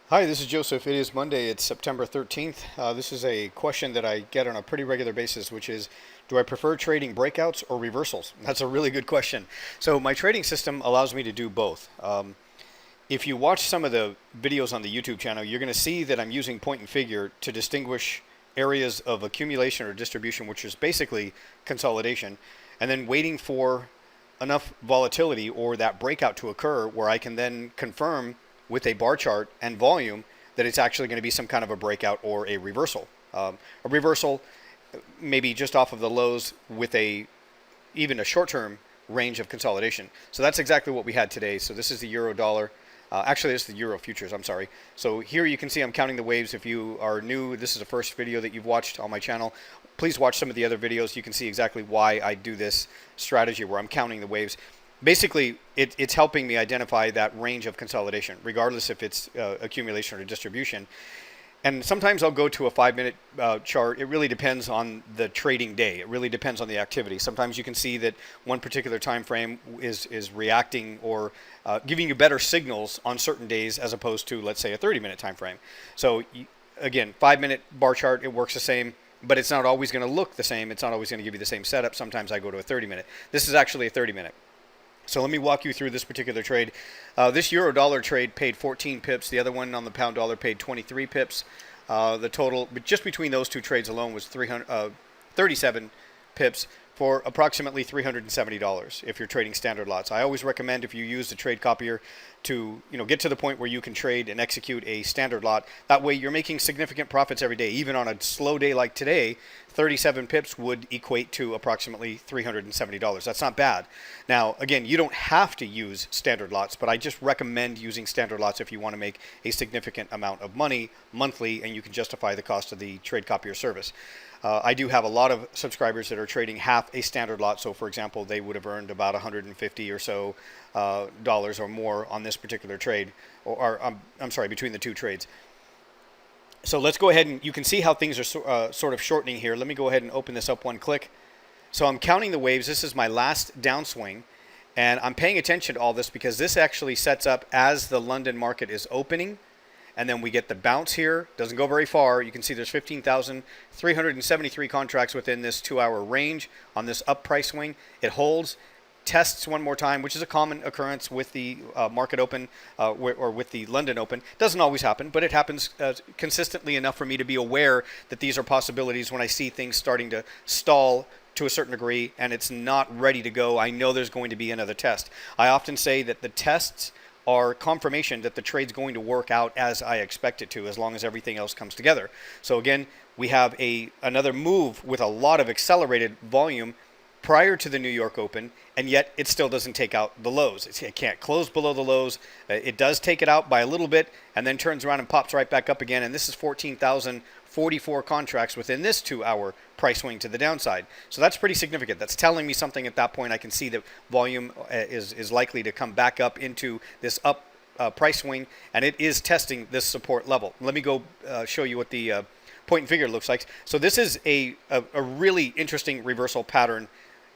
Hi, this is Joseph. It is Monday. It's September 13th. This is a question that I get on a pretty regular basis, which is, do I prefer trading breakouts or reversals? That's a really good question. So my trading system allows me to do both. If you watch some of the videos on the YouTube channel, you're going to see that I'm using point and figure to distinguish areas of accumulation or distribution, which is basically consolidation, and then waiting for enough volatility or that breakout to occur where I can then confirm with a bar chart and volume that it's actually going to be some kind of a breakout or a reversal. A reversal maybe just off of the lows with even a short-term range of consolidation. So that's exactly what we had today. So this is the euro dollar. Actually, this is the euro futures, I'm sorry. So here you can see I'm counting the waves. If you are new, this is the first video that you've watched on my channel. Please watch some of the other videos. You can see exactly why I do this strategy where I'm counting the waves. Basically, it's helping me identify that range of consolidation, regardless if it's accumulation or distribution. And sometimes I'll go to a 5-minute chart. It really depends on the trading day. It really depends on the activity. Sometimes you can see that one particular time frame is reacting or giving you better signals on certain days as opposed to, let's say, a 30-minute time frame. So again, 5-minute bar chart, it works the same, but it's not always going to look the same. It's not always going to give you the same setup. Sometimes I go to a 30-minute. This is actually a 30-minute. So let me walk you through this particular trade. This euro dollar trade paid 14 pips. The other one on the pound dollar paid 23 pips. The total, just between those two trades alone, was 37 pips for approximately $370 if you're trading standard lots. I always recommend, if you use the trade copier, to get to the point where you can trade and execute a standard lot. That way you're making significant profits every day. Even on a slow day like today, 37 pips would equate to approximately $370. That's not bad. Now, again, you don't have to use standard lots, but I just recommend using standard lots if you want to make a significant amount of money monthly and you can justify the cost of the trade copier service. I do have a lot of subscribers that are trading half a standard lot. So, for example, they would have earned about 150 or so dollars or more on this particular trade, or I'm sorry, between the two trades. So let's go ahead and you can see how things are sort of shortening here. Let me go ahead and open this up one click. So I'm counting the waves. This is my last downswing, and I'm paying attention to all this because this actually sets up as the London market is opening. And then we get the bounce here. Doesn't go very far. You can see there's 15,373 contracts within this 2-hour range on this up price swing. It holds, tests one more time, which is a common occurrence with the market open or with the London open. Doesn't always happen, but it happens consistently enough for me to be aware that these are possibilities when I see things starting to stall to a certain degree and it's not ready to go. I know there's going to be another test. I often say that the tests are confirmation that the trade's going to work out as I expect it to, as long as everything else comes together. So again, we have another move with a lot of accelerated volume prior to the New York Open, and yet it still doesn't take out the lows. It can't close below the lows. It does take it out by a little bit, and then turns around and pops right back up again, and this is 14,044 contracts within this 2-hour price swing to the downside. So that's pretty significant. That's telling me something at that point. I can see that volume is likely to come back up into this up price swing, and it is testing this support level. Let me go show you what the point and figure looks like. So this is a really interesting reversal pattern.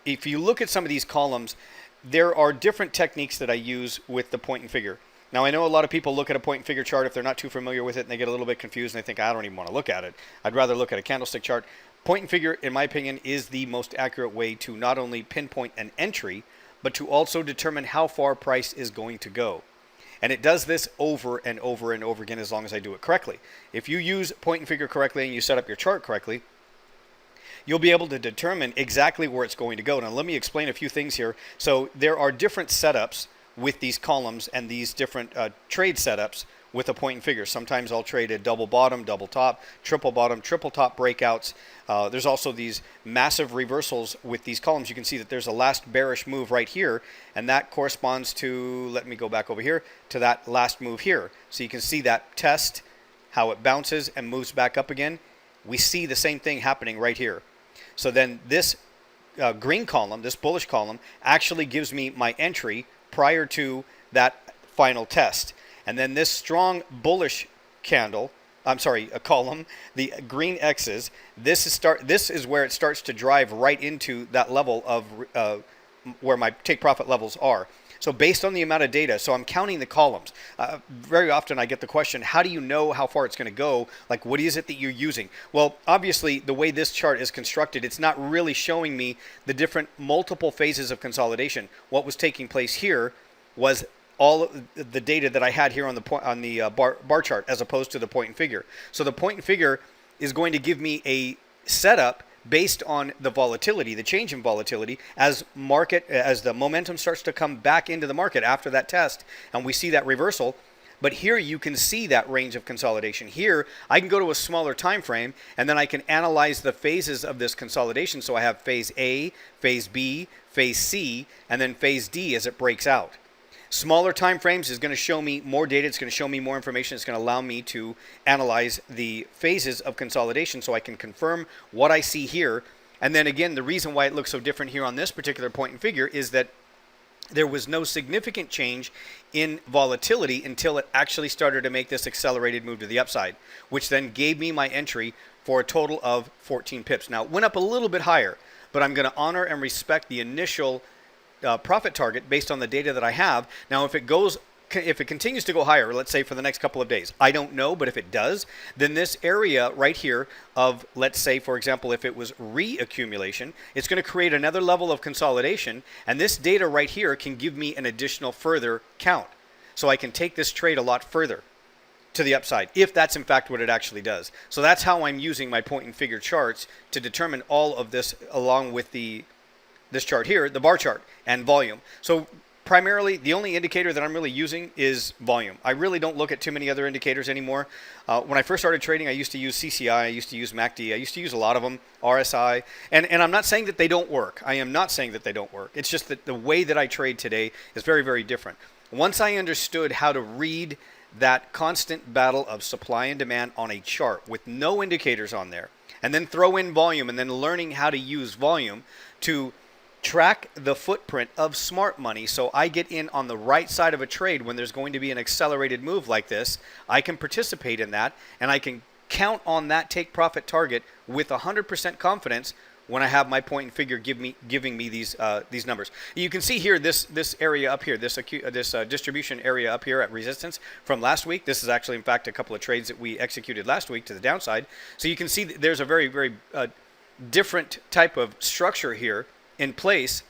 If you look at some of these columns, there are different techniques that I use with the point and figure. Now, I know a lot of people look at a point and figure chart if they're not too familiar with it and they get a little bit confused and they think, I don't even want to look at it. I'd rather look at a candlestick chart. Point and figure, in my opinion, is the most accurate way to not only pinpoint an entry, but to also determine how far price is going to go. And it does this over and over and over again as long as I do it correctly. If you use point and figure correctly and you set up your chart correctly, you'll be able to determine exactly where it's going to go. Now, let me explain a few things here. So there are different setups with these columns and these different trade setups with a point and figure. Sometimes I'll trade a double bottom, double top, triple bottom, triple top breakouts. There's also these massive reversals with these columns. You can see that there's a last bearish move right here, and that corresponds to, let me go back over here, to that last move here. So you can see that test, how it bounces and moves back up again. We see the same thing happening right here. So then this green column, this bullish column, actually gives me my entry prior to that final test. And then this strong bullish candle, a column, the green X's, this is where it starts to drive right into that level of where my take profit levels are. So based on the amount of data, so I'm counting the columns. Very often I get the question, how do you know how far it's going to go? Like, what is it that you're using? Well, obviously, the way this chart is constructed, it's not really showing me the different multiple phases of consolidation. What was taking place here was all of the data that I had here on the bar chart, as opposed to the point and figure. So the point and figure is going to give me a setup based on the volatility, the change in volatility, as the momentum starts to come back into the market after that test, and we see that reversal. But here you can see that range of consolidation. Here I can go to a smaller time frame, and then I can analyze the phases of this consolidation. So I have phase A, phase B, phase C, and then phase D as it breaks out. Smaller time frames is going to show me more data. It's going to show me more information. It's going to allow me to analyze the phases of consolidation so I can confirm what I see here. And then again, the reason why it looks so different here on this particular point and figure is that there was no significant change in volatility until it actually started to make this accelerated move to the upside, which then gave me my entry for a total of 14 pips. Now, it went up a little bit higher, but I'm going to honor and respect the initial profit target based on the data that I have. Now, if it continues to go higher, let's say for the next couple of days, I don't know, but if it does, then this area right here of, let's say, for example, if it was reaccumulation, it's going to create another level of consolidation, and this data right here can give me an additional further count. So I can take this trade a lot further to the upside, if that's in fact what it actually does. So that's how I'm using my point and figure charts to determine all of this, along with this chart here, the bar chart, and volume. So primarily, the only indicator that I'm really using is volume. I really don't look at too many other indicators anymore. When I first started trading, I used to use CCI, I used to use MACD, I used to use a lot of them, RSI, and I'm not saying that they don't work. I am not saying that they don't work. It's just that the way that I trade today is very, very different. Once I understood how to read that constant battle of supply and demand on a chart with no indicators on there, and then throw in volume, and then learning how to use volume to track the footprint of smart money, so I get in on the right side of a trade when there's going to be an accelerated move like this. I can participate in that, and I can count on that take profit target with 100% confidence when I have my point and figure giving me these numbers. You can see here this area up here, this distribution area up here at resistance from last week. This is actually, in fact, a couple of trades that we executed last week to the downside. So you can see that there's a very, very different type of structure here in place.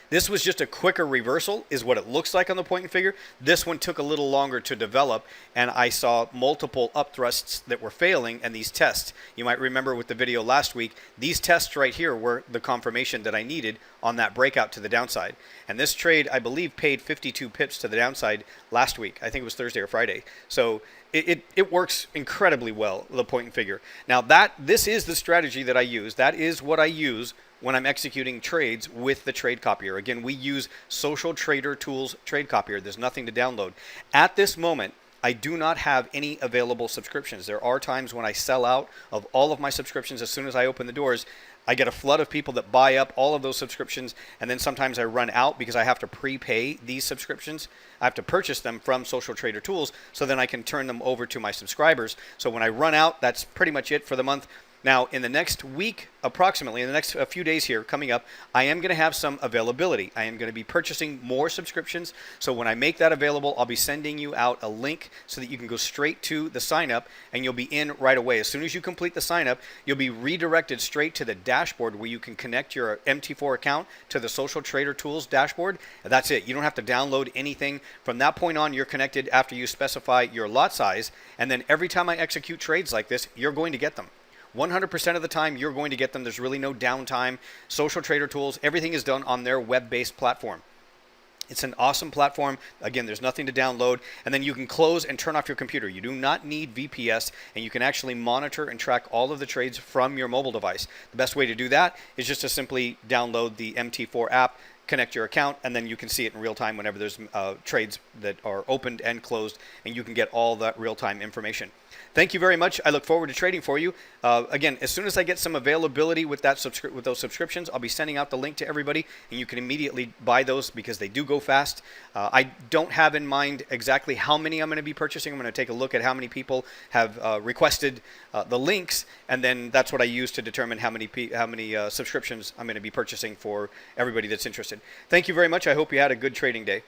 This was just a quicker reversal, is what it looks like on the point and figure. This one took a little longer to develop, and I saw multiple upthrusts that were failing, and these tests. You might remember with the video last week, these tests right here were the confirmation that I needed on that breakout to the downside. And this trade, I believe, paid 52 pips to the downside last week. I think it was Thursday or Friday. So it works incredibly well, the point and figure. Now, this is the strategy that I use. That is what I use when I'm executing trades with the trade copier. Again, we use Social Trader Tools trade copier. There's nothing to download. At this moment, I do not have any available subscriptions. There are times when I sell out of all of my subscriptions as soon as I open the doors. I get a flood of people that buy up all of those subscriptions, and then sometimes I run out because I have to prepay these subscriptions. I have to purchase them from Social Trader Tools, so then I can turn them over to my subscribers. So when I run out, that's pretty much it for the month. Now, in the next week, approximately, in the next few days here coming up, I am going to have some availability. I am going to be purchasing more subscriptions. So when I make that available, I'll be sending you out a link so that you can go straight to the sign up, and you'll be in right away. As soon as you complete the sign up, you'll be redirected straight to the dashboard where you can connect your MT4 account to the Social Trader Tools dashboard. And that's it. You don't have to download anything. From that point on, you're connected after you specify your lot size. And then every time I execute trades like this, you're going to get them. 100% of the time, you're going to get them. There's really no downtime. Social Trader Tools, everything is done on their web-based platform. It's an awesome platform. Again, there's nothing to download. And then you can close and turn off your computer. You do not need VPS, and you can actually monitor and track all of the trades from your mobile device. The best way to do that is just to simply download the MT4 app, connect your account, and then you can see it in real time whenever there's trades that are opened and closed, and you can get all that real-time information. Thank you very much. I look forward to trading for you. Again, as soon as I get some availability with those subscriptions, I'll be sending out the link to everybody, and you can immediately buy those because they do go fast. I don't have in mind exactly how many I'm going to be purchasing. I'm going to take a look at how many people have requested the links, and then that's what I use to determine how many subscriptions I'm going to be purchasing for everybody that's interested. Thank you very much. I hope you had a good trading day.